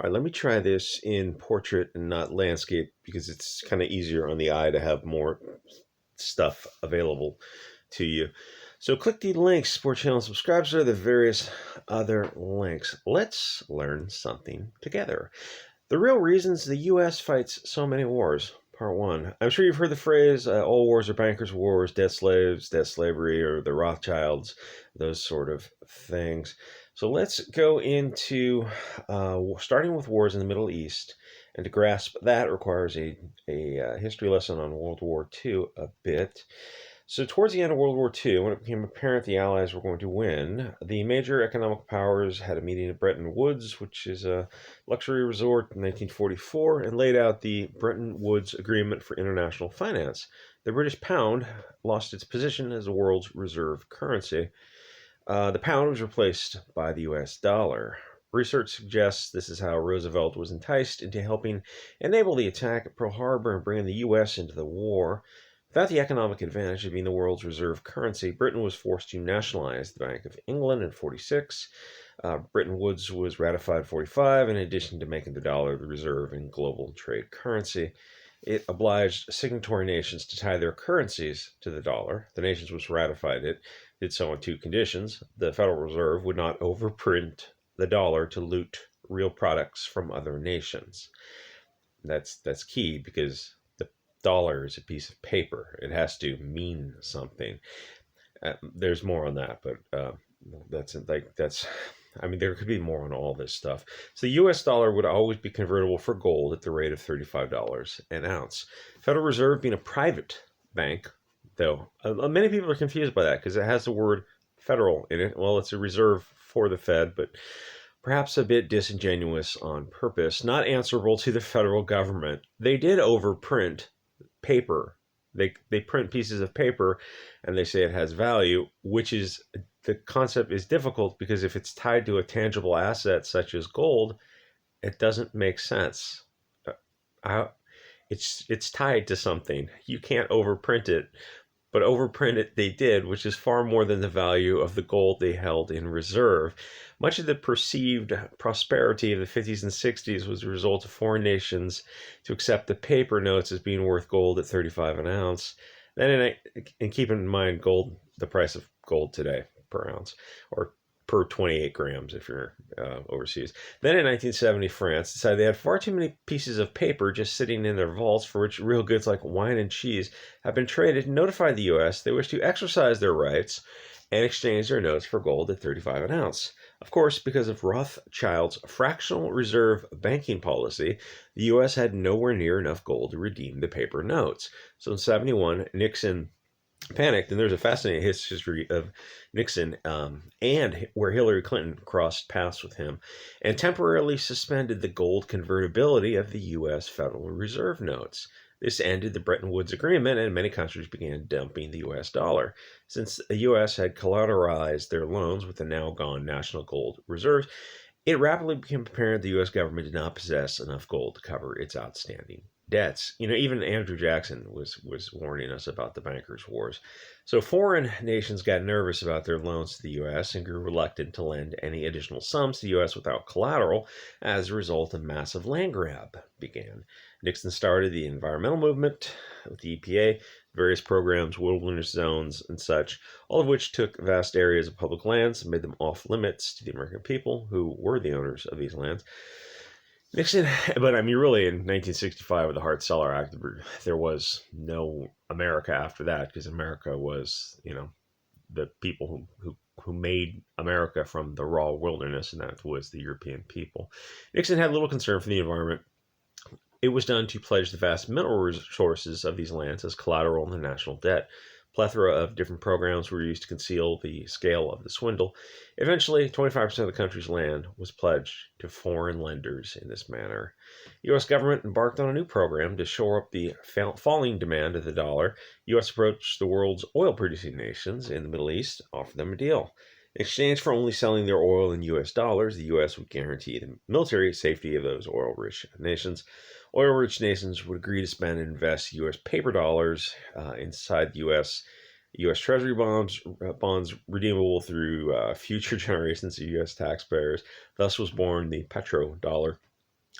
All right, let me try this in portrait and not landscape because it's kind of easier on the eye to have more stuff available to you. So click the links, support channel, subscribe to the various other links. Let's learn something together. The real reasons the U.S. fights so many wars. Part 1. I'm sure you've heard the phrase, all wars are bankers' wars, debt slaves, debt slavery, or the Rothschilds, those sort of things. So let's go into starting with wars in the Middle East. And to grasp that requires a history lesson on World War II a bit. So towards the end of World War II, when it became apparent the Allies were going to win, the major economic powers had a meeting at Bretton Woods, which is a luxury resort, in 1944, and laid out the Bretton Woods Agreement for International Finance. The British pound lost its position as the world's reserve currency. The pound was replaced by the US dollar. Research suggests this is how Roosevelt was enticed into helping enable the attack at Pearl Harbor and bringing the US into the war. Without the economic advantage of being the world's reserve currency, Britain was forced to nationalize the Bank of England in 46. Bretton Woods was ratified in 45, in addition to making the dollar the reserve and global trade currency. It obliged signatory nations to tie their currencies to the dollar. The nations which ratified it did so on two conditions. The Federal Reserve would not overprint the dollar to loot real products from other nations. That's key because dollar is a piece of paper. It has to mean something. There's more on that, but there could be more on all this stuff. So the US dollar would always be convertible for gold at the rate of $35 an ounce. Federal Reserve being a private bank, though, many people are confused by that because it has the word federal in it. Well, it's a reserve for the Fed, but perhaps a bit disingenuous on purpose, not answerable to the federal government. They did overprint paper. They print pieces of paper and they say it has value, which is, the concept is difficult because if it's tied to a tangible asset such as gold, it doesn't make sense. It's tied to something. You can't overprint it, but overprint it they did, which is far more than the value of the gold they held in reserve. Much of the perceived prosperity of the 50s and 60s was a result of foreign nations to accept the paper notes as being worth gold at 35 an ounce. Then, and keep in mind gold, the price of gold today per ounce, or per 28 grams if you're overseas. Then in 1970, France decided they had far too many pieces of paper just sitting in their vaults for which real goods like wine and cheese have been traded, and notified the U.S. they wish to exercise their rights and exchange their notes for gold at 35 an ounce. Of course, because of Rothschilds' fractional reserve banking policy, the U.S. had nowhere near enough gold to redeem the paper notes. So in 71, Nixon panicked, and there's a fascinating history of Nixon and where Hillary Clinton crossed paths with him, and temporarily suspended the gold convertibility of the U.S. Federal Reserve notes. This ended the Bretton Woods Agreement, and many countries began dumping the U.S. dollar. Since the U.S. had collateralized their loans with the now gone national gold reserves, it rapidly became apparent the U.S. government did not possess enough gold to cover its outstanding debts. Even Andrew Jackson was warning us about the bankers' wars. So foreign nations got nervous about their loans to the U.S. and grew reluctant to lend any additional sums to the U.S. without collateral. As a result, a massive land grab began. Nixon started the environmental movement with the EPA, various programs, wilderness zones, and such, all of which took vast areas of public lands and made them off limits to the American people who were the owners of these lands. Nixon, but really in 1965 with the Hart-Celler Act, there was no America after that, because America was, the people who made America from the raw wilderness, and that was the European people. Nixon had little concern for the environment. It was done to pledge the vast mineral resources of these lands as collateral in the national debt. Plethora of different programs were used to conceal the scale of the swindle. Eventually, 25% of the country's land was pledged to foreign lenders in this manner. The U.S. government embarked on a new program to shore up the falling demand of the dollar. The U.S. approached the world's oil-producing nations in the Middle East, offered them a deal. In exchange for only selling their oil in U.S. dollars, the U.S. would guarantee the military safety of those oil-rich nations. Oil-rich nations would agree to spend and invest U.S. paper dollars inside U.S. Treasury bonds redeemable through future generations of U.S. taxpayers. Thus was born the petrodollar.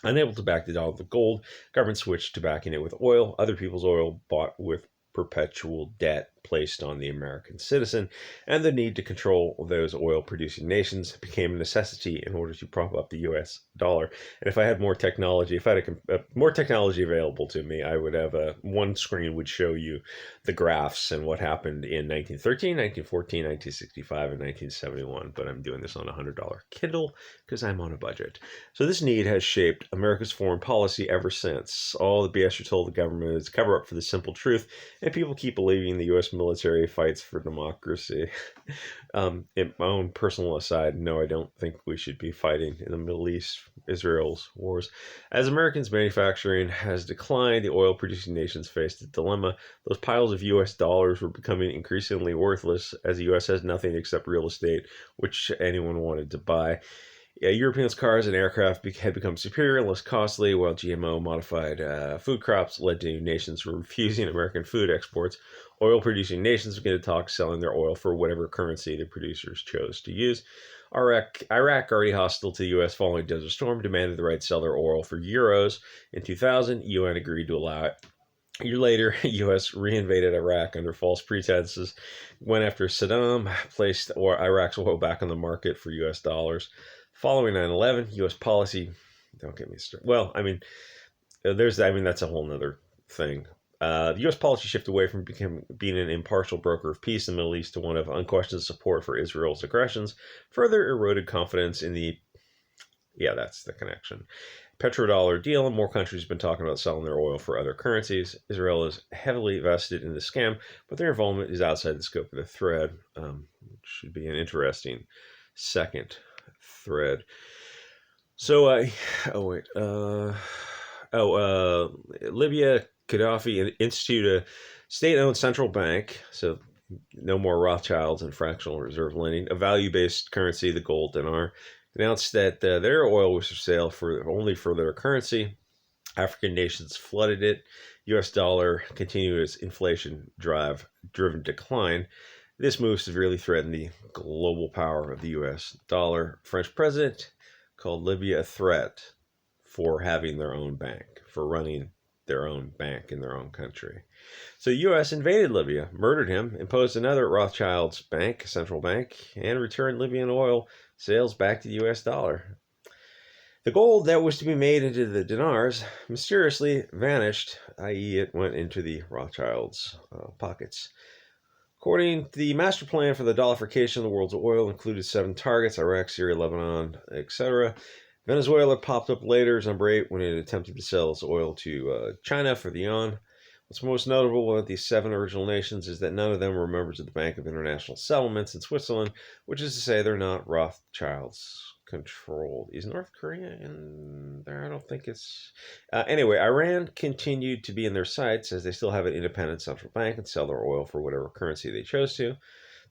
Unable to back the dollar with gold, government switched to backing it with oil. Other people's oil bought with perpetual debt placed on the American citizen, and the need to control those oil producing nations became a necessity in order to prop up the US dollar. And if I had more technology, if I had more technology available to me, I would have one screen would show you the graphs and what happened in 1913, 1914, 1965, and 1971. But I'm doing this on a $100 Kindle because I'm on a budget. So this need has shaped America's foreign policy ever since. All the BS you're told the government is cover up for the simple truth, and people keep believing the U.S. military fights for democracy. In my own personal aside, no, I don't think we should be fighting in the Middle East, Israel's wars. As Americans' manufacturing has declined, the oil-producing nations faced a dilemma. Those piles of U.S. dollars were becoming increasingly worthless, as the U.S. has nothing except real estate, which anyone wanted to buy. Europeans' cars and aircraft had become superior and less costly, while GMO-modified food crops led to nations refusing American food exports. Oil-producing nations began to talk selling their oil for whatever currency the producers chose to use. Iraq, already hostile to the U.S. following Desert Storm, demanded the right to sell their oil for euros. In 2000, UN agreed to allow it. A year later, U.S. reinvaded Iraq under false pretenses, went after Saddam, placed Iraq's oil back on the market for U.S. dollars. Following 9/11, U.S. policy, don't get me started. Well, that's a whole nother thing. The U.S. policy shifted away from being an impartial broker of peace in the Middle East to one of unquestioned support for Israel's aggressions, further eroded confidence in the, that's the connection, petrodollar deal, and more countries have been talking about selling their oil for other currencies. Israel is heavily vested in the scam, but their involvement is outside the scope of the thread, which should be an interesting second thread. So, Libya, Gaddafi instituted a state-owned central bank, so no more Rothschilds and fractional reserve lending, a value-based currency, the gold dinar, announced that their oil was for sale only for their currency. African nations flooded it. U.S. dollar continued its inflation-driven decline. This move severely threatened the global power of the U.S. dollar. French president called Libya a threat for having their own bank, for running their own bank in their own country. So the U.S. invaded Libya, murdered him, imposed another Rothschilds bank, central bank, and returned Libyan oil sales back to the U.S. dollar. The gold that was to be made into the dinars mysteriously vanished, i.e. it went into the Rothschilds' pockets. According to the master plan for the dollarification of the world's oil included 7 targets: Iraq, Syria, Lebanon, etc. Venezuela popped up later as number 8 when it attempted to sell its oil to China for the yuan. What's most notable about these 7 original nations is that none of them were members of the Bank of International Settlements in Switzerland, which is to say they're not Rothschilds controlled. Is North Korea in there? I don't think it's... Anyway, Iran continued to be in their sights as they still have an independent central bank and sell their oil for whatever currency they chose to.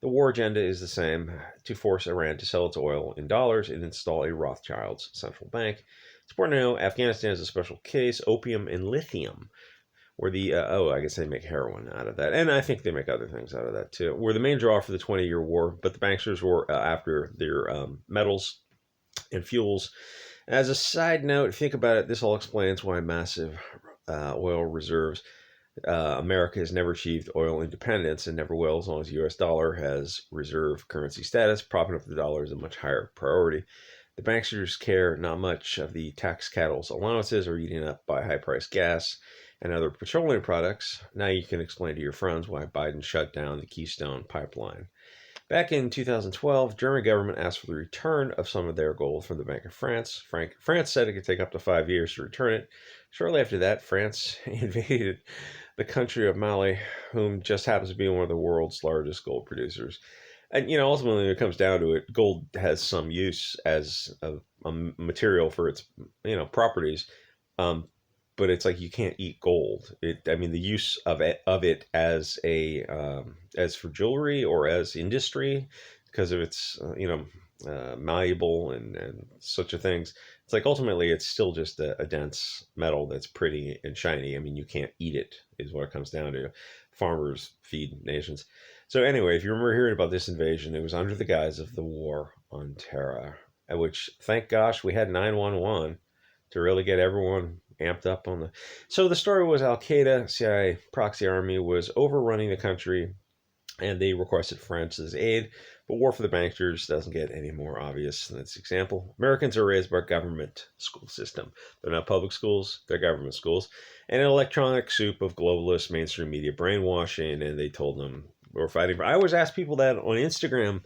The war agenda is the same: to force Iran to sell its oil in dollars and install a Rothschilds central bank. It's important to know Afghanistan is a special case. Opium and lithium were the, I guess they make heroin out of that. And I think they make other things out of that too. Were the main draw for the 20-year war, but the banksters were after their metals and fuels. As a side note, think about it, this all explains why massive oil reserves. America has never achieved oil independence and never will as long as the U.S. dollar has reserve currency status. Propping up the dollar is a much higher priority. The banksters care not much of the tax cattle's allowances or eating up by high-priced gas and other petroleum products. Now you can explain to your friends why Biden shut down the Keystone Pipeline. Back in 2012, German government asked for the return of some of their gold from the Bank of France. France said it could take up to 5 years to return it. Shortly after that, France invaded the country of Mali, whom just happens to be one of the world's largest gold producers. And, ultimately, when it comes down to it, gold has some use as a material for its, properties. But it's like you can't eat gold. The use of it as as for jewelry or as industry, because of its malleable and such a things. It's like ultimately it's still just a dense metal that's pretty and shiny. You can't eat it, is what it comes down to. Farmers feed nations. So anyway, if you remember hearing about this invasion, it was under the guise of the war on terror, at which, thank gosh, we had 911. to really get everyone amped up on the. So the story was Al Qaeda, CIA proxy army was overrunning the country, and they requested France's aid. But war for the bankers doesn't get any more obvious than this example. Americans are raised by a government school system. They're not public schools, they're government schools. And an electronic soup of globalist mainstream media brainwashing, and they told them we're fighting for. I always ask people that on Instagram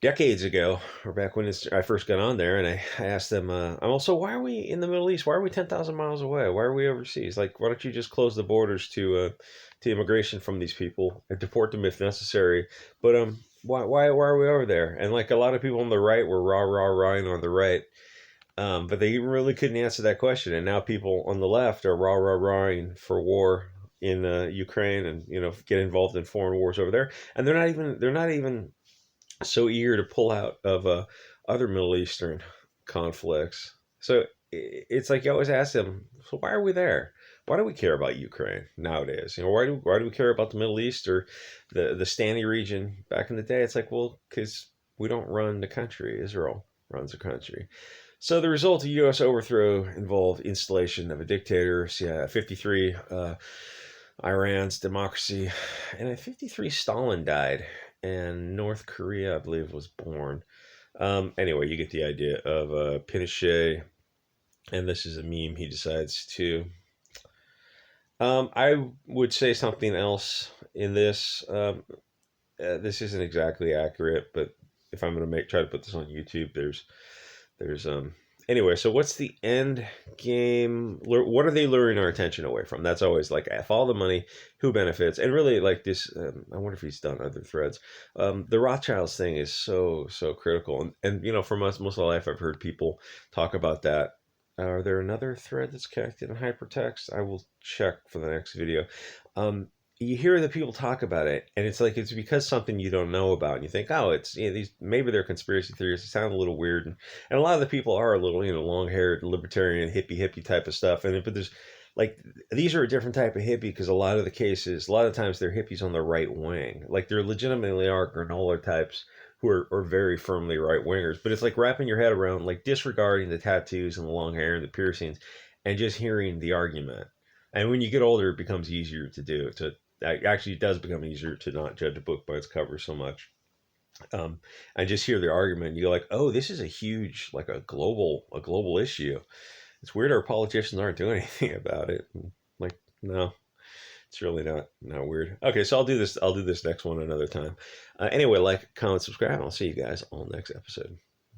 decades ago, or back when I first got on there, and I asked them, I'm also, why are we in the Middle East? Why are we 10,000 miles away? Why are we overseas? Like, why don't you just close the borders to immigration from these people and deport them if necessary? But why are we over there? And like a lot of people on the right were rah-ing on the right, but they really couldn't answer that question. And now people on the left are rah-ing for war in Ukraine, and get involved in foreign wars over there. And they're not even so eager to pull out of other Middle Eastern conflicts. So it's like you always ask them, so why are we there? Why do we care about Ukraine nowadays? Why do we care about the Middle East or the Stani region back in the day? It's like, well, because we don't run the country. Israel runs the country. So the result of U.S. overthrow involved installation of a dictator. So yeah, 53 Iran's democracy, and at 53 Stalin died, and North Korea, I believe, was born. Anyway, you get the idea of Pinochet, and this is a meme he decides to. I would say something else in this. This isn't exactly accurate, but if I'm going to try to put this on YouTube, there's anyway, so what's the end game? What are they luring our attention away from? That's always like, follow the money, who benefits? And really, like this, I wonder if he's done other threads. The Rothschilds thing is so critical, and for most of my life, I've heard people talk about that. Are there another thread that's connected in hypertext? I will check for the next video. You hear the people talk about it, and it's like it's because something you don't know about, and you think, oh, it's these, maybe they're conspiracy theories. They sound a little weird, and a lot of the people are a little long-haired, libertarian, hippie type of stuff. But there's like, these are a different type of hippie, because a lot of times they're hippies on the right wing. Like, there legitimately are granola types who are very firmly right wingers. But it's like wrapping your head around, like, disregarding the tattoos and the long hair and the piercings, and just hearing the argument. And when you get older, it becomes easier to do. Actually, it does become easier to not judge a book by its cover so much. And just hear the argument, and you're like, oh, this is a huge, like a global issue. It's weird our politicians aren't doing anything about it. Like, no, it's really not weird. Okay, so I'll do this next one another time. Anyway, like, comment, subscribe, and I'll see you guys on the next episode.